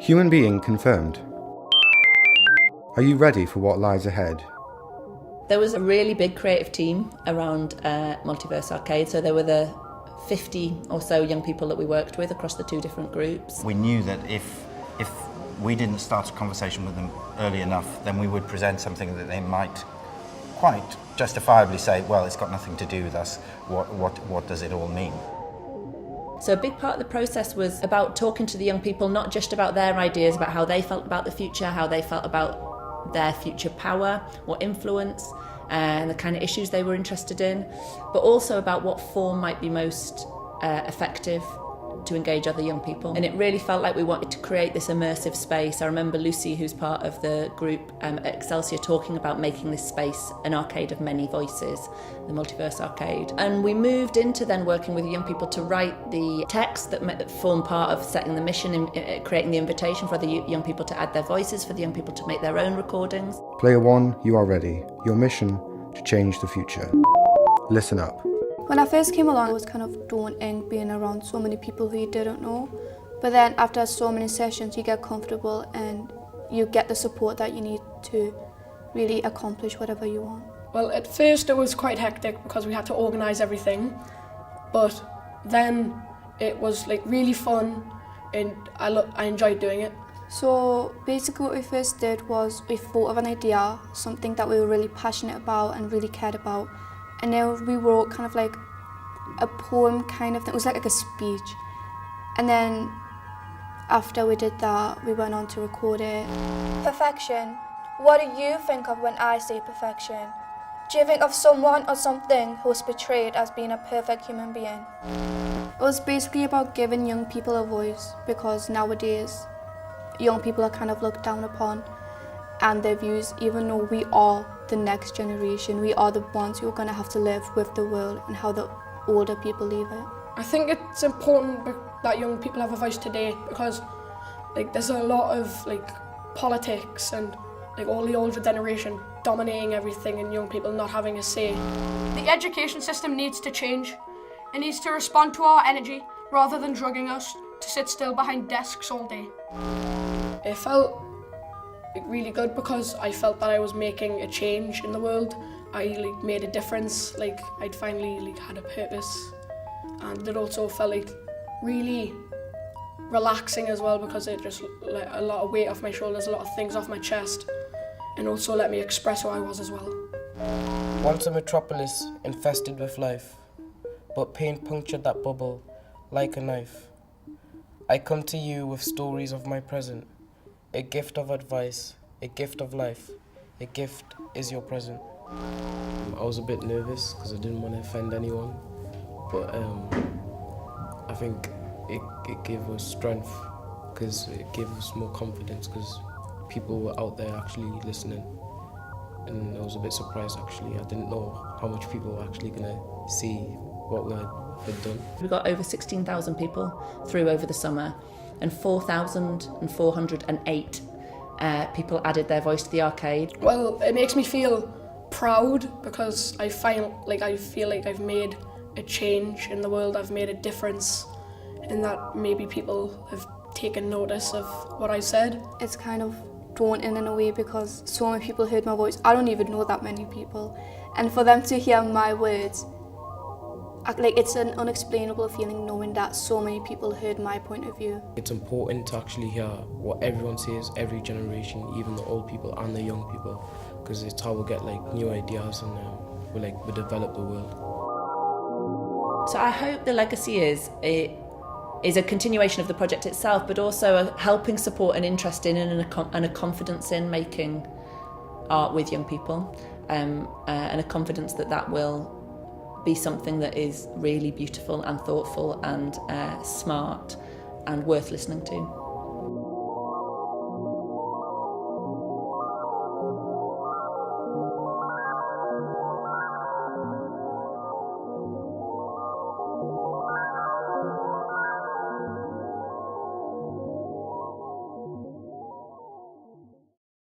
Human being confirmed. Are you ready for what lies ahead? There was a really big creative team around Multiverse Arcade, so there were the 50 or so young people that we worked with across the two different groups. We knew that if we didn't start a conversation with them early enough, then we would present something that they might quite justifiably say, well, it's got nothing to do with us, what does it all mean? So a big part of the process was about talking to the young people, not just about their ideas, about how they felt about the future, how they felt about their future power or influence, and the kind of issues they were interested in, but also about what form might be most effective to engage other young people. And it really felt like we wanted to create this immersive space. I remember Lucy, who's part of the group at Excelsior, talking about making this space an arcade of many voices, the Multiverse Arcade. And we moved into then working with young people to write the text that form part of setting the mission and creating the invitation for the young people to add their voices, for the young people to make their own recordings. Player 1, you are ready. Your mission to change the future. Listen up. When I first came along, it was kind of daunting being around so many people who you didn't know. But then after so many sessions, you get comfortable and you get the support that you need to really accomplish whatever you want. Well, at first it was quite hectic because we had to organise everything. But then it was like really fun and I enjoyed doing it. So basically what we first did was we thought of an idea, something that we were really passionate about and really cared about. And then we wrote kind of like a poem kind of thing. It was like a speech. And then after we did that, we went on to record it. Perfection. What do you think of when I say perfection? Do you think of someone or something who was portrayed as being a perfect human being? It was basically about giving young people a voice, because nowadays young people are kind of looked down upon and their views, even though we are the next generation, we are the ones who are going to have to live with the world and how the older people leave it. I think it's important that young people have a voice today because like there's a lot of like politics and like all the older generation dominating everything and young people not having a say. The education system needs to change. It needs to respond to our energy rather than drugging us to sit still behind desks all day. It felt really good because I felt that I was making a change in the world. I made a difference, I'd finally had a purpose, and it also felt really relaxing as well because it just let a lot of weight off my shoulders, a lot of things off my chest, and also let me express who I was as well. Once a metropolis infested with life, but pain punctured that bubble like a knife. I come to you with stories of my present. A gift of advice, a gift of life, a gift is your present. I was a bit nervous because I didn't want to offend anyone, but I think it gave us strength because it gave us more confidence because people were out there actually listening, and I was a bit surprised actually. I didn't know how much people were actually going to see what we had done. We got over 16,000 people through over the summer, and 4,408 people added their voice to the arcade. Well, it makes me feel proud because I feel like I've made a change in the world. I've made a difference in that maybe people have taken notice of what I said. It's kind of daunting in a way because so many people heard my voice. I don't even know that many people. And for them to hear my words, it's an unexplainable feeling knowing that so many people heard my point of view. It's important to actually hear what everyone says, every generation, even the old people and the young people, because it's how we get new ideas and we develop the world. So I hope the legacy is a continuation of the project itself, but also a helping support and interest in and a confidence in making art with young people, and a confidence that will be something that is really beautiful and thoughtful and smart and worth listening to.